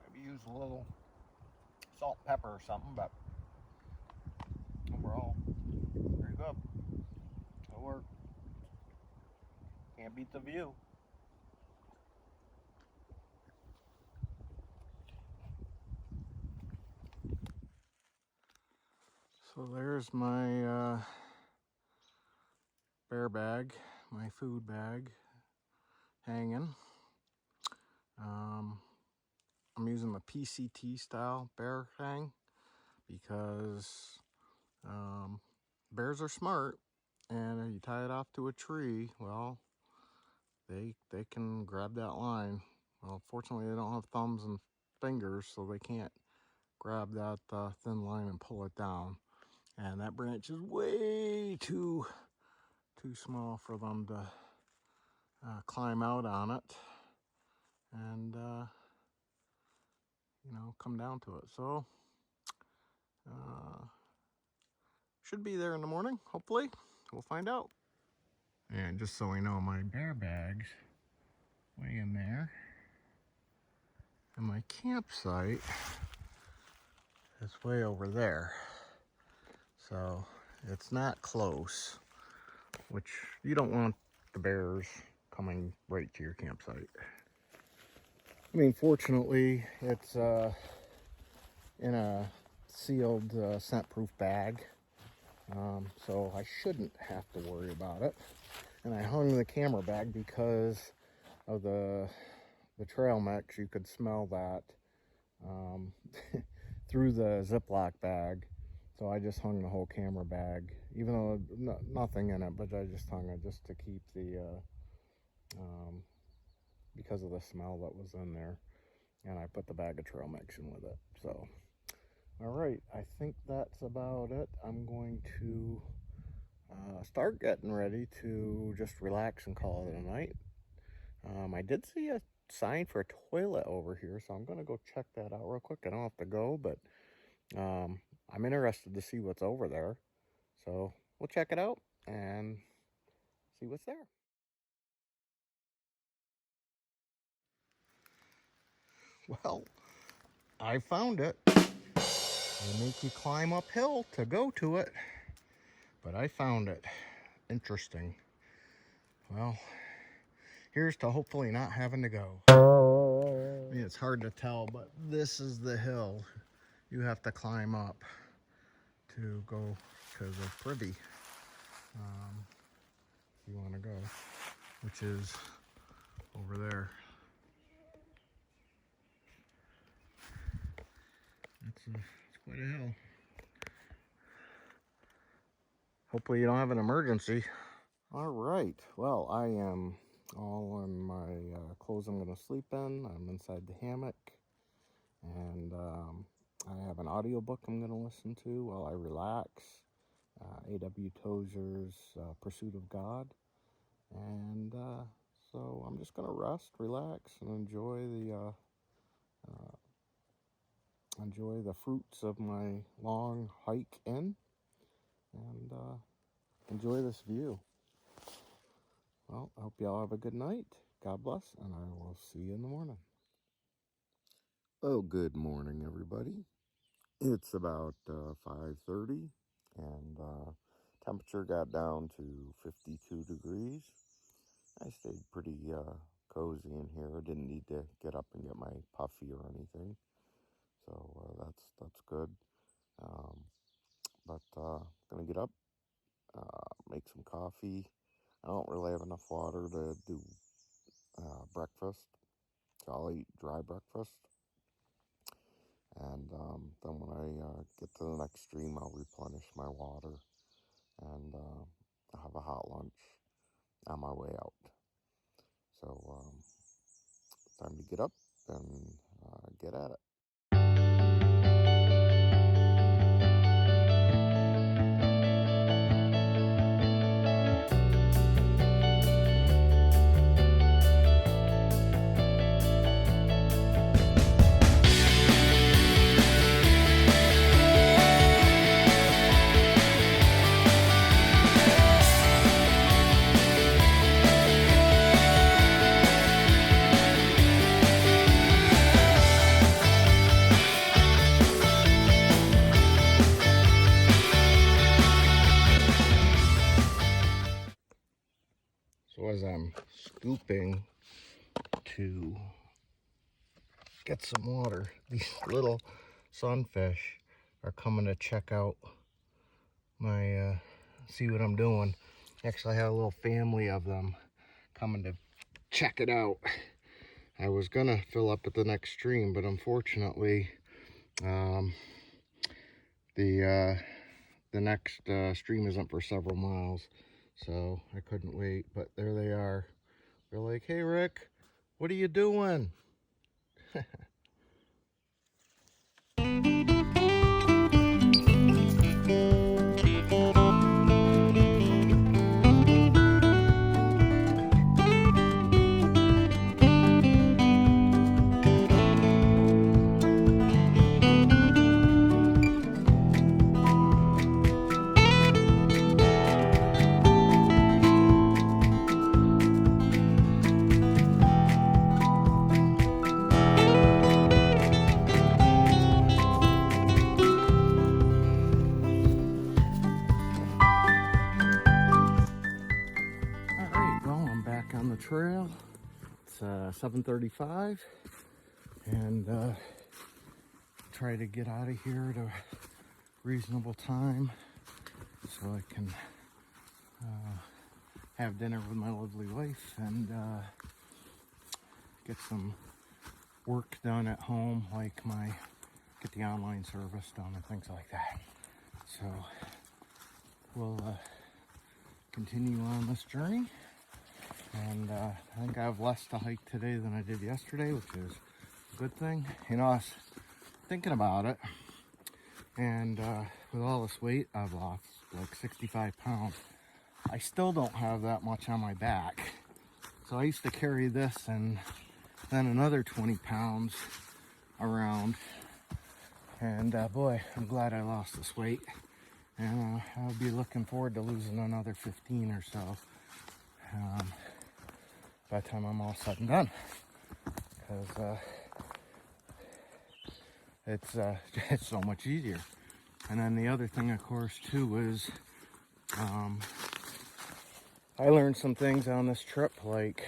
Maybe use a little salt and pepper or something, but overall, pretty good. It'll work. Can't beat the view. So there's my bear bag, my food bag, hanging. I'm using the PCT style bear hang because bears are smart, and if you tie it off to a tree, well, they can grab that line. Well, fortunately, they don't have thumbs and fingers, so they can't grab that thin line and pull it down. And that branch is way too small for them to climb out on it and, you know, come down to it. So, should be there in the morning, hopefully. We'll find out. And just so we know, my bear bag's way in there. And my campsite is way over there. So it's not close, which you don't want the bears coming right to your campsite. I mean, fortunately, it's in a sealed scent-proof bag, so I shouldn't have to worry about it. And I hung the camera bag because of the trail mix. You could smell that through the Ziploc bag. So I just hung the whole camera bag, even though nothing in it, but I just hung it just to keep the, because of the smell that was in there. And I put the bag of trail mix in with it. So, all right, I think that's about it. I'm going to start getting ready to just relax and call it a night. I did see a sign for a toilet over here, so I'm going to go check that out real quick. I don't have to go, but I'm interested to see what's over there. So we'll check it out and see what's there. Well, I found it. They make you climb uphill to go to it, but I found it. Interesting. Well, here's to hopefully not having to go. I mean, it's hard to tell, but this is the hill you have to climb up to go to the privy. If you want to go, which is over there. It's quite a hill. Hopefully you don't have an emergency. All right, well, I am all in my clothes I'm going to sleep in. I'm inside the hammock, and I have an audiobook I'm going to listen to while I relax. A.W. Tozer's Pursuit of God. And so I'm just going to rest, relax, and enjoy the fruits of my long hike in, and enjoy this view. Well, I hope y'all have a good night. God bless, and I will see you in the morning. Oh, good morning, everybody. It's about 5:30, and temperature got down to 52 degrees. I stayed pretty cozy in here. I didn't need to get up and get my puffy or anything, so that's good. But gonna get up, make some coffee. I don't really have enough water to do breakfast, so I'll eat dry breakfast. And then when I get to the next stream, I'll replenish my water, and I'll have a hot lunch on my way out. So time to get up and get at it. So as I'm scooping to get some water, these little sunfish are coming to check out my, see what I'm doing. Actually, I had a little family of them coming to check it out. I was gonna fill up at the next stream, but unfortunately, the next stream isn't for several miles, so I couldn't wait. But there they are. They're like, "Hey, Rick, what are you doing?" It's 7:35, and try to get out of here at a reasonable time so I can have dinner with my lovely wife and get some work done at home, like get the online service done and things like that. So we'll continue on this journey, and I think I have less to hike today than I did yesterday, which is a good thing. You know, I was thinking about it, and with all this weight I've lost, like 65 pounds, I still don't have that much on my back. So I used to carry this and then another 20 pounds around, and boy, I'm glad I lost this weight, and I'll be looking forward to losing another 15 or so by the time I'm all said and done, because it's so much easier. And then the other thing, of course, too, is I learned some things on this trip, like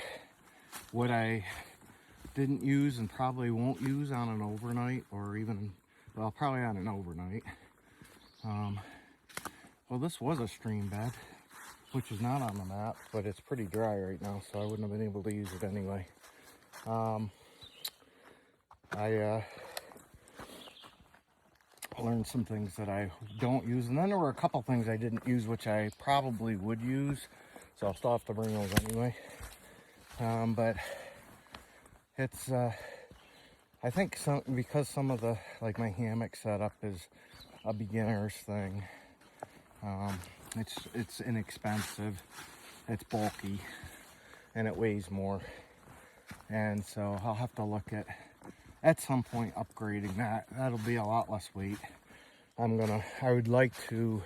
what I didn't use and probably won't use on an overnight, or even, well, probably on an overnight. Well, this was a stream bed, which is not on the map, but it's pretty dry right now, so I wouldn't have been able to use it anyway. I learned some things that I don't use, and then there were a couple things I didn't use which I probably would use, so I'll still have to bring those anyway. But it's I think because some of the, like, my hammock setup is a beginner's thing. It's inexpensive, it's bulky, and it weighs more, and so I'll have to look at some point upgrading that. That'll be a lot less weight. I would like to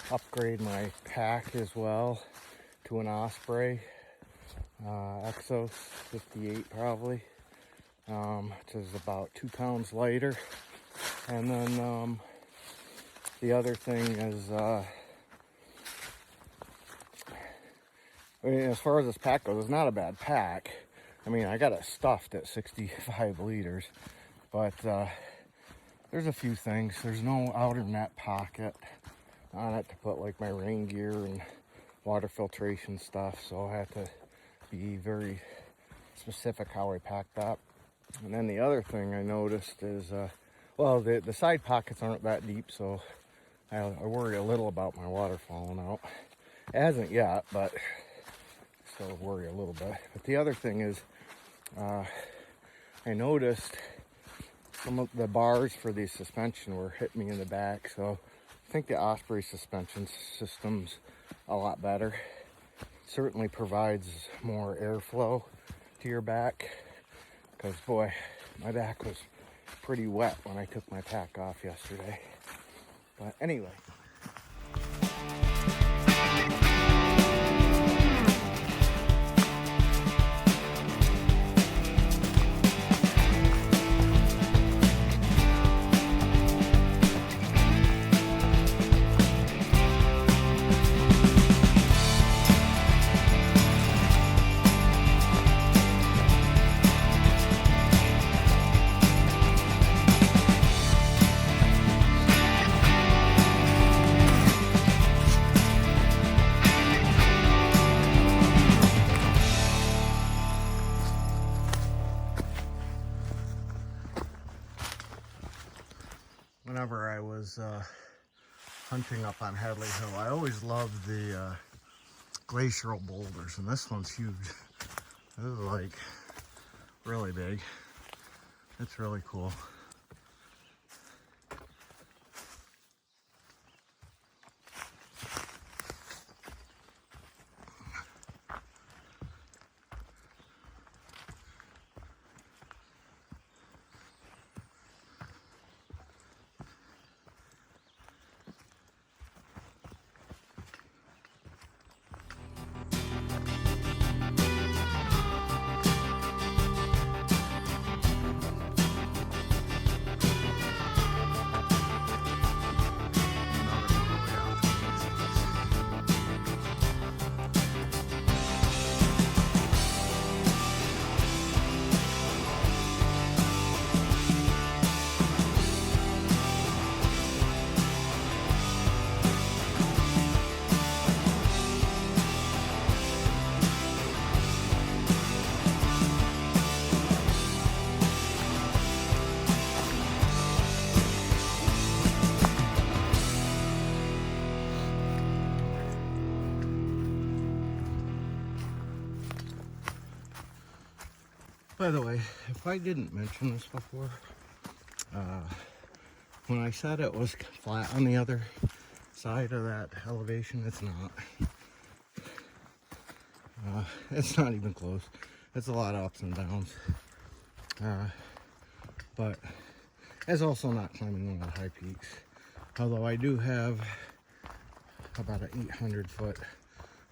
upgrade my pack as well to an Osprey Exos 58 probably, which is about 2 pounds lighter. And then the other thing is, I mean, as far as this pack goes, it's not a bad pack. I mean, I got it stuffed at 65 liters, but there's a few things. There's no outer net pocket on it to put, like, my rain gear and water filtration stuff, so I have to be very specific how I pack that. And then the other thing I noticed is, well, the side pockets aren't that deep, so I worry a little about my water falling out. It hasn't yet, but still worry a little bit. But the other thing is, I noticed some of the bars for the suspension were hitting me in the back, so I think the Osprey suspension system's a lot better. Certainly provides more airflow to your back, because boy, my back was pretty wet when I took my pack off yesterday. But anyway. Whenever I was hunting up on Hadley Hill, I always loved the glacial boulders, and this one's huge. This is like really big. It's really cool. By the way, if I didn't mention this before, when I said it was flat on the other side of that elevation, it's not. It's not even close. It's a lot of ups and downs. But it's also not climbing one of the high peaks. Although I do have about an 800-foot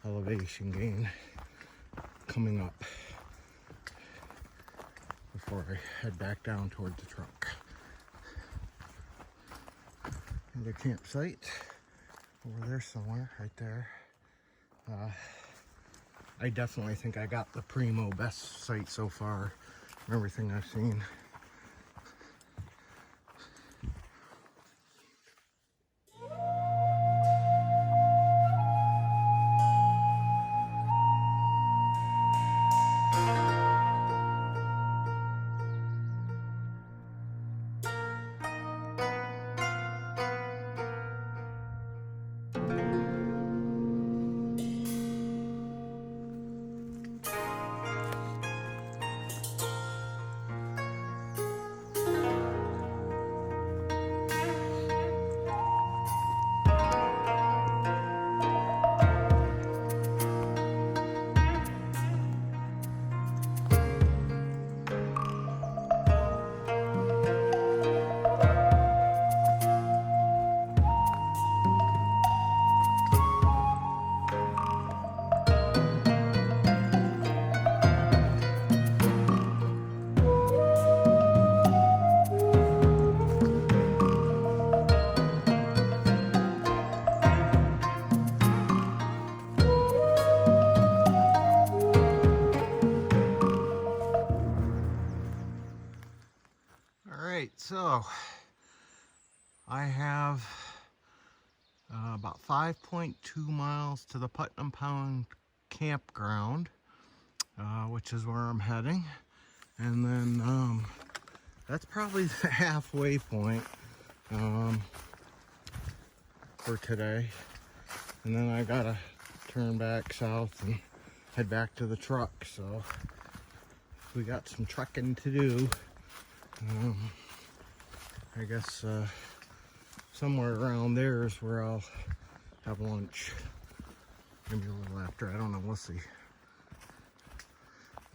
elevation gain coming up before I head back down toward the truck. And the campsite over there somewhere, right there. I definitely think I got the primo best site so far from everything I've seen. Alright, so I have about 5.2 miles to the Putnam Pound campground, which is where I'm heading. And then that's probably the halfway point for today. And then I gotta turn back south and head back to the truck. So we got some trekking to do. I guess somewhere around there is where I'll have lunch. Maybe a little after, I don't know, we'll see.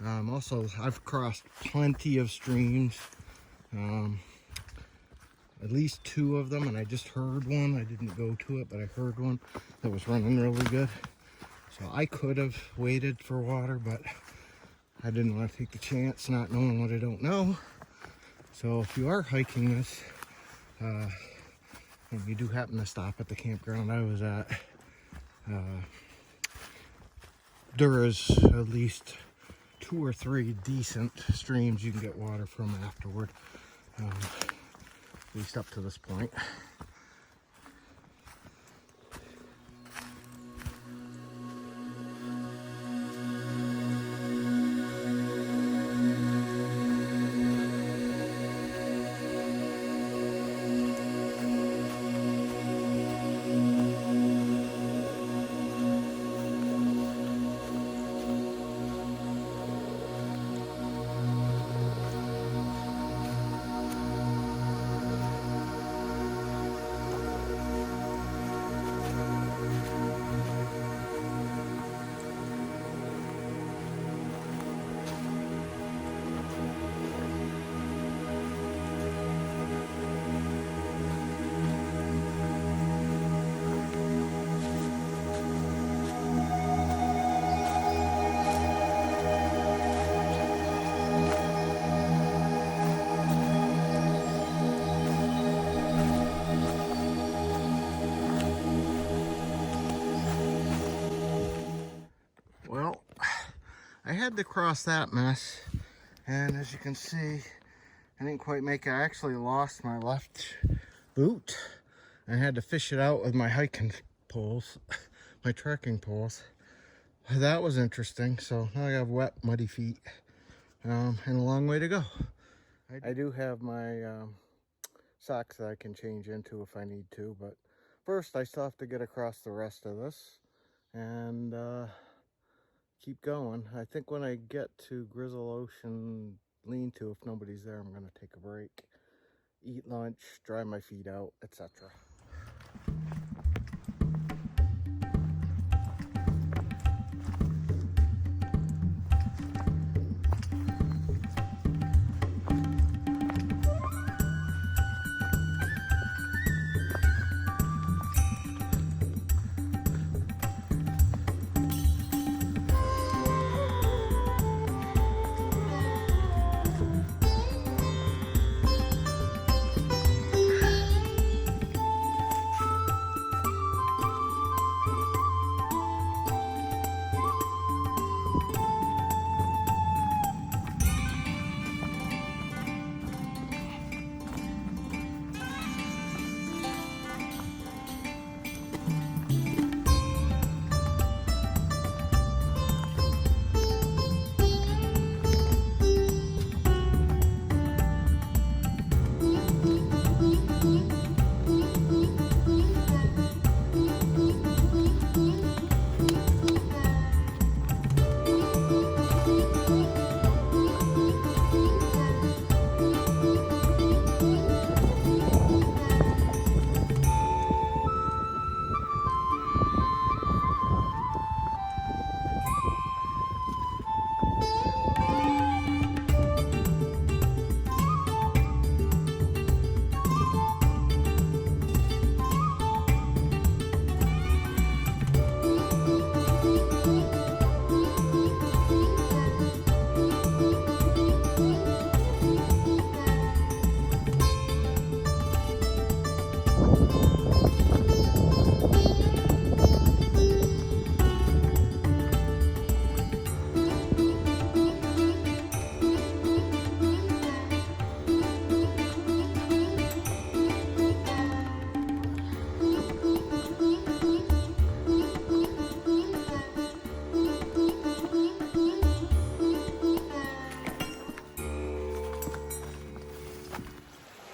Also, I've crossed plenty of streams, at least 2 of them, and I just heard one. I didn't go to it, but I heard one that was running really good. So I could have waited for water, but I didn't want to take the chance not knowing what I don't know. So if you are hiking this, and you do happen to stop at the campground I was at, there is at least 2 or 3 decent streams you can get water from afterward, at least up to this point. Well, I had to cross that mess, and as you can see, I didn't quite make it. I actually lost my left boot. I had to fish it out with my hiking poles, my trekking poles. That was interesting. So now I have wet, muddy feet, and a long way to go. I do have my socks that I can change into if I need to, but first I still have to get across the rest of this, and keep going. I think when I get to Grizzle Ocean lean-to, if nobody's there, I'm gonna take a break, eat lunch, dry my feet out, etc.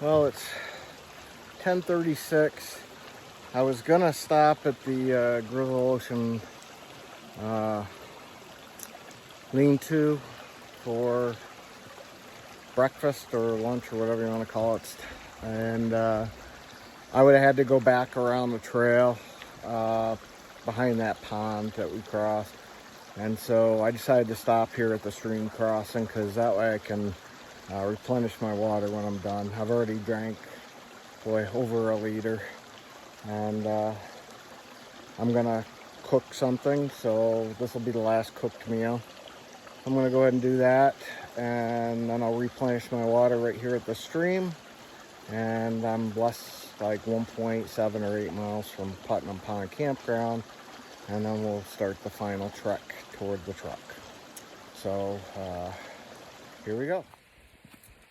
Well, it's 10:36. I was gonna stop at the Grizzle Ocean lean-to for breakfast or lunch or whatever you want to call it, and I would have had to go back around the trail behind that pond that we crossed, and so I decided to stop here at the stream crossing because that way I can replenish my water when I'm done. I've already drank, boy, over a liter, and I'm gonna cook something, so this will be the last cooked meal. I'm gonna go ahead and do that, and then I'll replenish my water right here at the stream, and I'm less like 1.7 or 8 miles from Putnam Pond Campground, and then we'll start the final trek toward the truck. So here we go.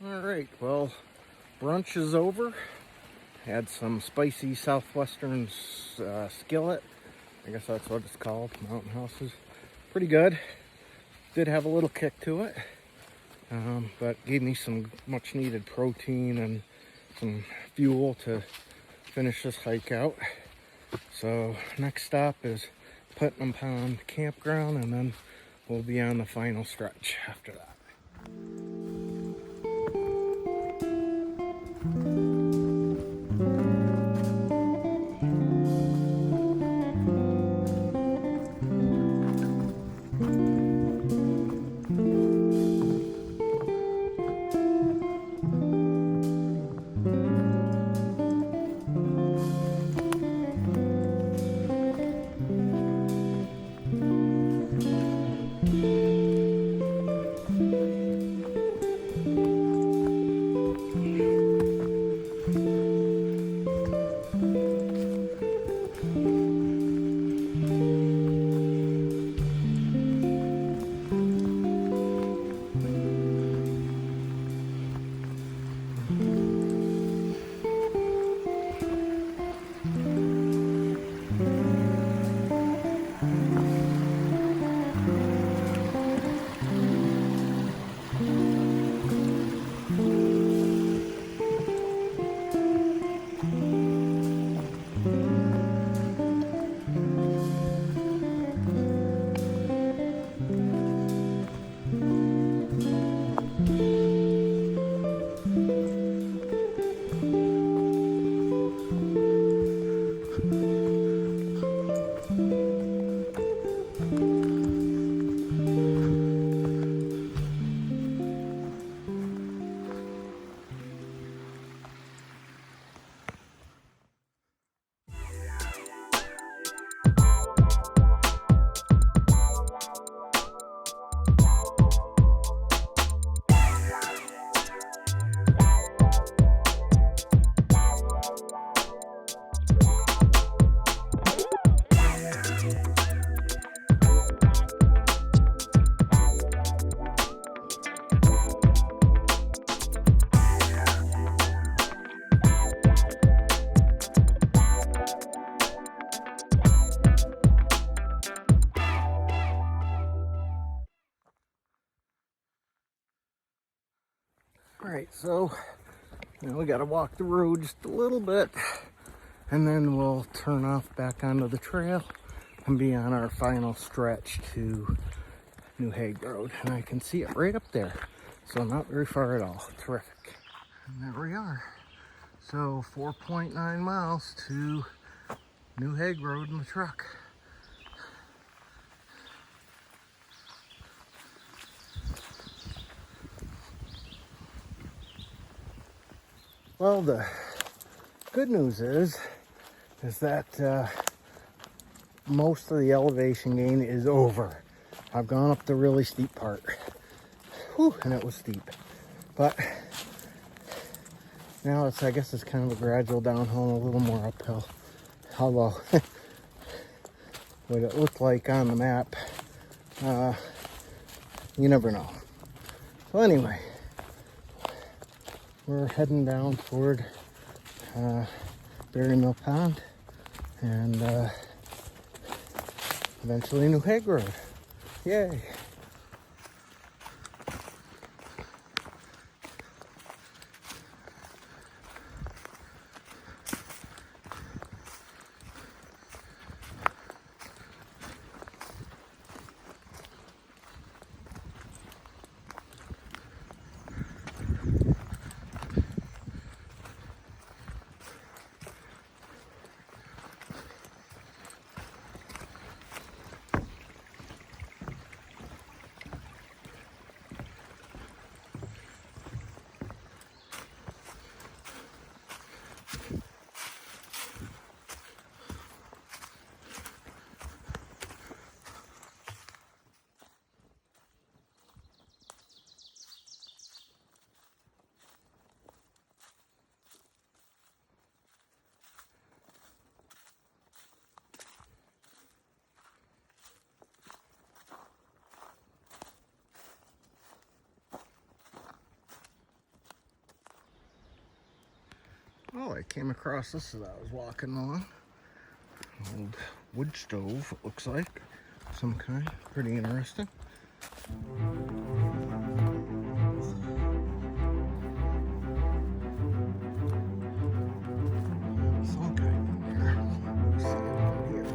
All right, well, brunch is over. Had some spicy Southwestern skillet. I guess that's what it's called, Mountain Houses. Pretty good. Did have a little kick to it, but gave me some much needed protein and some fuel to finish this hike out. So next stop is Putnam Pond Campground, and then we'll be on the final stretch after that. All right, so we got to walk the road just a little bit, and then we'll turn off back onto the trail and be on our final stretch to New Hague Road. And I can see it right up there, so not very far at all. Terrific. And there we are. So 4.9 miles to New Hague Road in the truck. Well, the good news is that most of the elevation gain is over. I've gone up the really steep part. Whew, and it was steep. But now I guess it's kind of a gradual downhill and a little more uphill. Although, what it looked like on the map, you never know. So anyway, we're heading down toward Berry Mill Pond and eventually New Hague Road. Yay! Oh, I came across this as I was walking along. Old wood stove, it looks like. Some kind. Pretty interesting. Some kind in there. Let's see it here.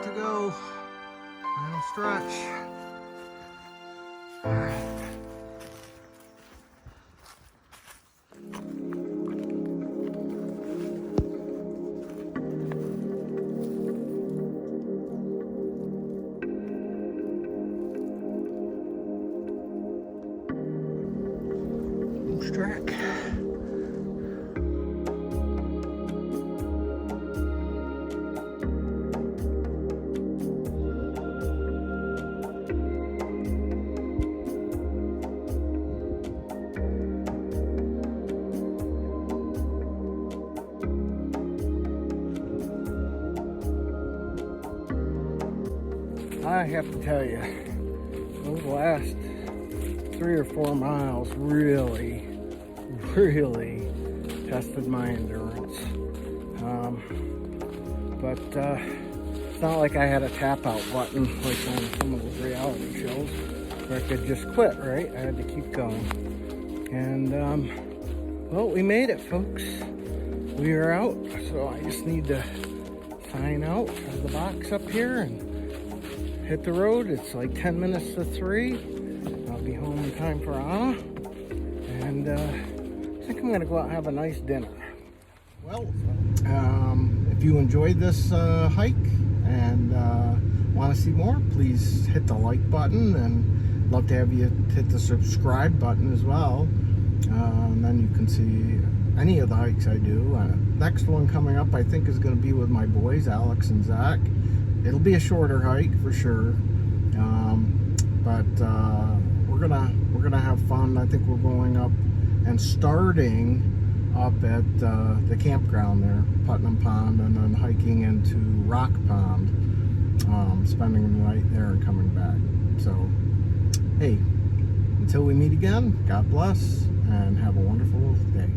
To go. Final stretch. All right. Moose track. I have to tell you, those last 3 or 4 miles really tested my endurance. But It's not like I had a tap out button like on some of those reality shows where I could just quit, right? I had to keep going. And, well, we made it, folks. We are out, so I just need to sign out of the box up here and hit the road. It's like 10 minutes to 3. I'll be home in time for Anna. And I think I'm gonna go out and have a nice dinner. Well, if you enjoyed this hike and want to see more, please hit the like button, and love to have you hit the subscribe button as well. And then you can see any of the hikes I do. Next one coming up, I think, is going to be with my boys, Alex and Zach. It'll be a shorter hike for sure, but we're gonna have fun. I think we're going up and starting up at the campground there, Putnam Pond, and then hiking into Rock Pond, spending the night there and coming back. So, hey, until we meet again, God bless and have a wonderful day.